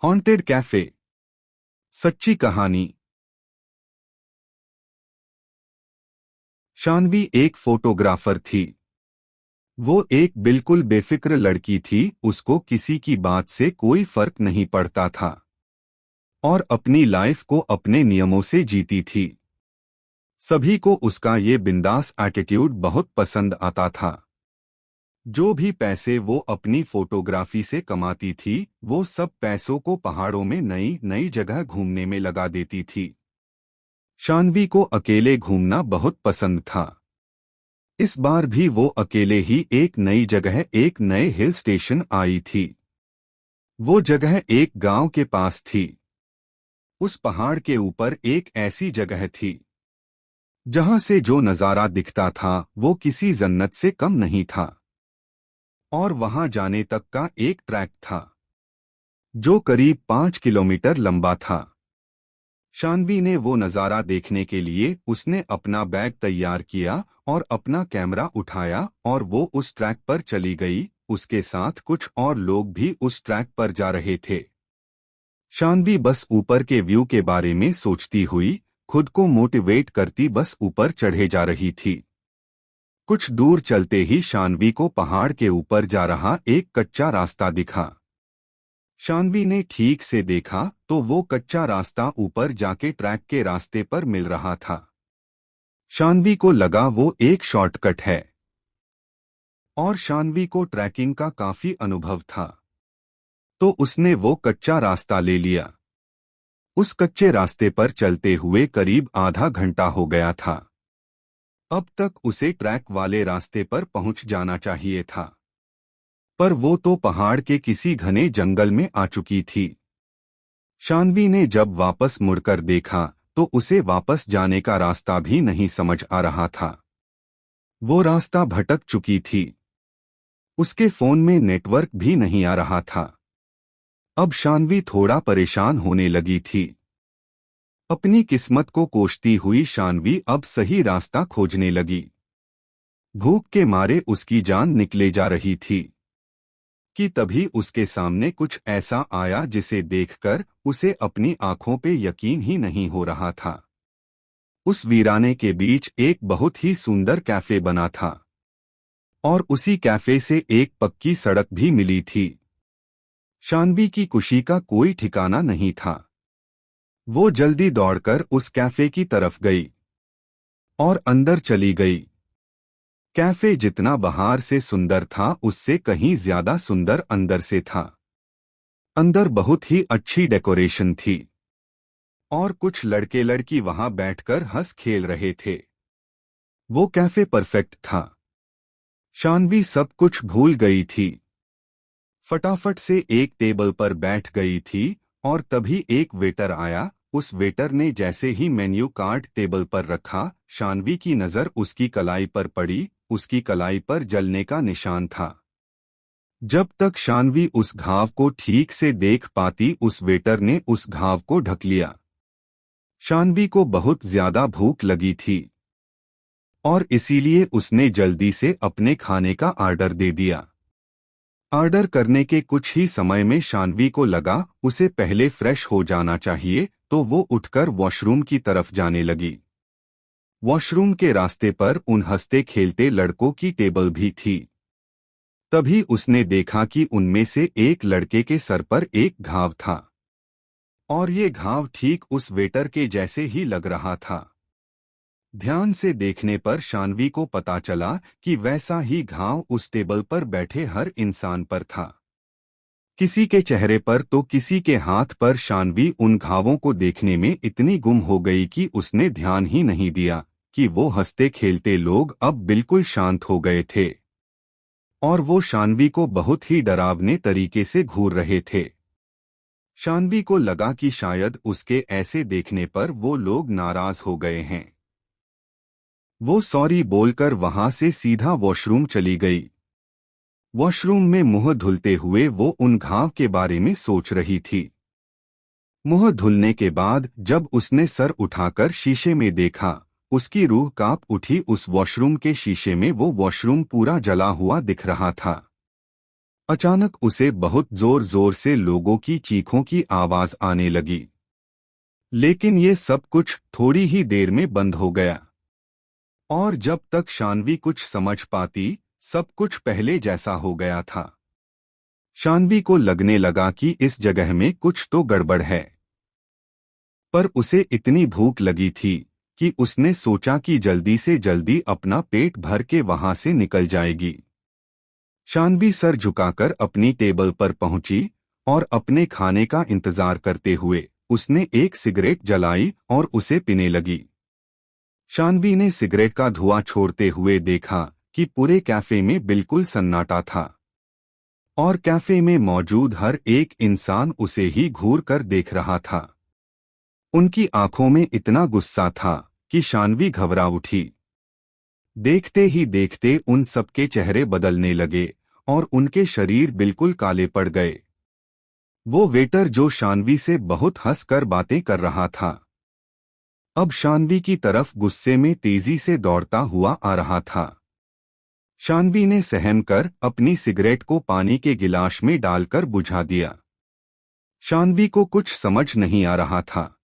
Haunted cafe. सच्ची कहानी। शानवी एक फोटोग्राफर थी। वो एक बिल्कुल बेफिक्र लड़की थी। उसको किसी की बात से कोई फर्क नहीं पड़ता था और अपनी लाइफ को अपने नियमों से जीती थी। सभी को उसका ये बिंदास एटीट्यूड बहुत पसंद आता था। जो भी पैसे वो अपनी फोटोग्राफी से कमाती थी, वो सब पैसों को पहाड़ों में नई नई जगह घूमने में लगा देती थी। शानवी को अकेले घूमना बहुत पसंद था। इस बार भी वो अकेले ही एक नई जगह, एक नए हिल स्टेशन आई थी। वो जगह एक गांव के पास थी। उस पहाड़ के ऊपर एक ऐसी जगह थी जहां से जो नजारा दिखता था वो किसी जन्नत से कम नहीं था। और वहां जाने तक का एक ट्रैक था जो करीब 5 किलोमीटर लंबा था। शानवी ने वो नजारा देखने के लिए उसने अपना बैग तैयार किया और अपना कैमरा उठाया और वो उस ट्रैक पर चली गई। उसके साथ कुछ और लोग भी उस ट्रैक पर जा रहे थे। शानवी बस ऊपर के व्यू के बारे में सोचती हुई, खुद को मोटिवेट करती बस ऊपर चढ़े जा रही थी। कुछ दूर चलते ही शानवी को पहाड़ के ऊपर जा रहा एक कच्चा रास्ता दिखा। शानवी ने ठीक से देखा तो वो कच्चा रास्ता ऊपर जाके ट्रैक के रास्ते पर मिल रहा था। शानवी को लगा वो एक शॉर्टकट है और शानवी को ट्रैकिंग का काफी अनुभव था, तो उसने वो कच्चा रास्ता ले लिया। उस कच्चे रास्ते पर चलते हुए करीब आधा घंटा हो गया था। अब तक उसे ट्रैक वाले रास्ते पर पहुंच जाना चाहिए था, पर वो तो पहाड़ के किसी घने जंगल में आ चुकी थी। शानवी ने जब वापस मुड़कर देखा तो उसे वापस जाने का रास्ता भी नहीं समझ आ रहा था। वो रास्ता भटक चुकी थी। उसके फोन में नेटवर्क भी नहीं आ रहा था। अब शानवी थोड़ा परेशान होने लगी थी। अपनी किस्मत को कोसती हुई शानवी अब सही रास्ता खोजने लगी। भूख के मारे उसकी जान निकले जा रही थी कि तभी उसके सामने कुछ ऐसा आया जिसे देखकर उसे अपनी आंखों पे यकीन ही नहीं हो रहा था। उस वीराने के बीच एक बहुत ही सुंदर कैफे बना था और उसी कैफे से एक पक्की सड़क भी मिली थी। शानवी की खुशी का कोई ठिकाना नहीं था। वो जल्दी दौड़कर उस कैफे की तरफ गई और अंदर चली गई। कैफे जितना बाहर से सुंदर था उससे कहीं ज्यादा सुंदर अंदर से था। अंदर बहुत ही अच्छी डेकोरेशन थी और कुछ लड़के लड़की वहां बैठकर हंस खेल रहे थे। वो कैफे परफेक्ट था। शानवी सब कुछ भूल गई थी। फटाफट से एक टेबल पर बैठ गई थी और तभी एक वेटर आया। उस वेटर ने जैसे ही मेन्यू कार्ड टेबल पर रखा, शानवी की नजर उसकी कलाई पर पड़ी। उसकी कलाई पर जलने का निशान था। जब तक शानवी उस घाव को ठीक से देख पाती, उस वेटर ने उस घाव को ढक लिया। शानवी को बहुत ज्यादा भूख लगी थी और इसीलिए उसने जल्दी से अपने खाने का ऑर्डर दे दिया। ऑर्डर करने के कुछ ही समय में शानवी को लगा उसे पहले फ्रेश हो जाना चाहिए, तो वो उठकर वॉशरूम की तरफ जाने लगी। वॉशरूम के रास्ते पर उन हंसते खेलते लड़कों की टेबल भी थी। तभी उसने देखा कि उनमें से एक लड़के के सर पर एक घाव था और ये घाव ठीक उस वेटर के जैसे ही लग रहा था। ध्यान से देखने पर शानवी को पता चला कि वैसा ही घाव उस टेबल पर बैठे हर इंसान पर था। किसी के चेहरे पर तो किसी के हाथ पर। शानवी उन घावों को देखने में इतनी गुम हो गई कि उसने ध्यान ही नहीं दिया कि वो हंसते खेलते लोग अब बिल्कुल शांत हो गए थे और वो शानवी को बहुत ही डरावने तरीके से घूर रहे थे। शानवी को लगा कि शायद उसके ऐसे देखने पर वो लोग नाराज हो गए हैं। वो सॉरी बोलकर वहां से सीधा वॉशरूम चली गई। वॉशरूम में मुंह धुलते हुए वो उन घाव के बारे में सोच रही थी। मुंह धुलने के बाद जब उसने सर उठाकर शीशे में देखा, उसकी रूह कांप उठी। उस वॉशरूम के शीशे में वो वॉशरूम पूरा जला हुआ दिख रहा था। अचानक उसे बहुत जोर जोर से लोगों की चीखों की आवाज आने लगी, लेकिन ये सब कुछ थोड़ी ही देर में बंद हो गया। और जब तक शान्वी कुछ समझ पाती, सब कुछ पहले जैसा हो गया था। शान्वी को लगने लगा कि इस जगह में कुछ तो गड़बड़ है, पर उसे इतनी भूख लगी थी कि उसने सोचा कि जल्दी से जल्दी अपना पेट भर के वहां से निकल जाएगी। शान्वी सर झुकाकर अपनी टेबल पर पहुंची और अपने खाने का इंतजार करते हुए उसने एक सिगरेट जलाई और उसे पीने लगी। शान्वी ने सिगरेट का धुआं छोड़ते हुए देखा कि पूरे कैफे में बिल्कुल सन्नाटा था और कैफे में मौजूद हर एक इंसान उसे ही घूर कर देख रहा था। उनकी आंखों में इतना गुस्सा था कि शान्वी घबरा उठी। देखते ही देखते उन सबके चेहरे बदलने लगे और उनके शरीर बिल्कुल काले पड़ गए। वो वेटर जो शान्वी से बहुत हंसकर बातें कर रहा था, अब शान्वी की तरफ गुस्से में तेजी से दौड़ता हुआ आ रहा था। शान्वी ने सहम कर अपनी सिगरेट को पानी के गिलास में डालकर बुझा दिया। शान्वी को कुछ समझ नहीं आ रहा था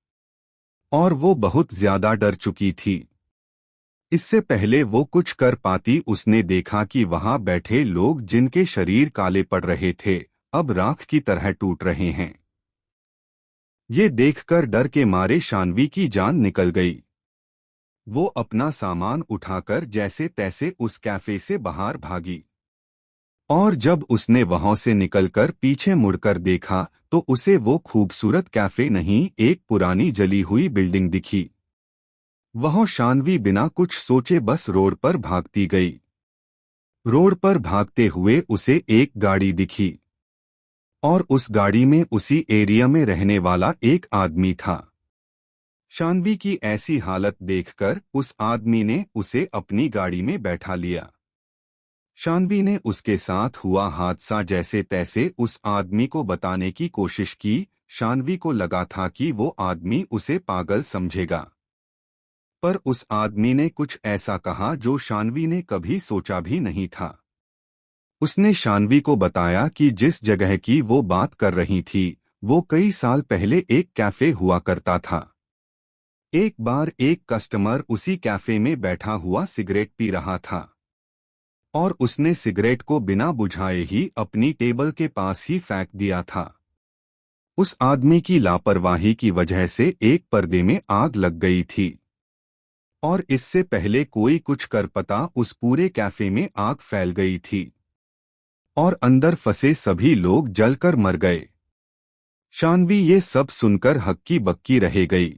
और वो बहुत ज्यादा डर चुकी थी। इससे पहले वो कुछ कर पाती, उसने देखा कि वहां बैठे लोग जिनके शरीर काले पड़ रहे थे अब राख की तरह टूट रहे हैं। ये देखकर डर के मारे शान्वी की जान निकल गई। वो अपना सामान उठाकर जैसे तैसे उस कैफे से बाहर भागी और जब उसने वहां से निकलकर पीछे मुड़कर देखा तो उसे वो खूबसूरत कैफे नहीं, एक पुरानी जली हुई बिल्डिंग दिखी। वहां शान्वी बिना कुछ सोचे बस रोड पर भागती गई। रोड पर भागते हुए उसे एक गाड़ी दिखी और उस गाड़ी में उसी एरिया में रहने वाला एक आदमी था। शान्वी की ऐसी हालत देखकर उस आदमी ने उसे अपनी गाड़ी में बैठा लिया। शान्वी ने उसके साथ हुआ हादसा जैसे तैसे उस आदमी को बताने की कोशिश की। शान्वी को लगा था कि वो आदमी उसे पागल समझेगा, पर उस आदमी ने कुछ ऐसा कहा जो शान्वी ने कभी सोचा भी नहीं था। उसने शान्वी को बताया कि जिस जगह की वो बात कर रही थी वो कई साल पहले एक कैफे हुआ करता था। एक बार एक कस्टमर उसी कैफे में बैठा हुआ सिगरेट पी रहा था और उसने सिगरेट को बिना बुझाए ही अपनी टेबल के पास ही फेंक दिया था। उस आदमी की लापरवाही की वजह से एक पर्दे में आग लग गई थी और इससे पहले कोई कुछ कर पाता उस पूरे कैफे में आग फैल गई थी और अंदर फंसे सभी लोग जलकर मर गए। शान्वी ये सब सुनकर हक्की बक्की रह गई।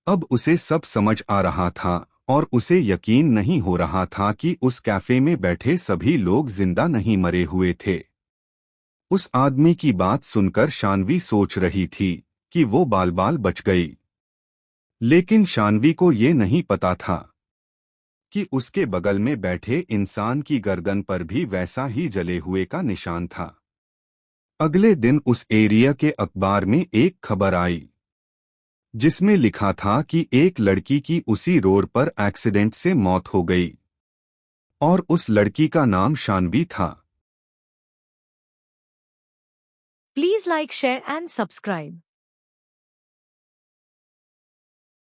अब उसे सब समझ आ रहा था और उसे यकीन नहीं हो रहा था कि उस कैफे में बैठे सभी लोग जिंदा नहीं मरे हुए थे। उस आदमी की बात सुनकर शान्वी सोच रही थी कि वो बाल बाल बच गई, लेकिन शान्वी को ये नहीं पता था कि उसके बगल में बैठे इंसान की गर्दन पर भी वैसा ही जले हुए का निशान था। अगले दिन उस एरिया के अखबार में एक खबर आई जिसमें लिखा था कि एक लड़की की उसी रोड पर एक्सीडेंट से मौत हो गई और उस लड़की का नाम शान्वी था। Please like, share and subscribe.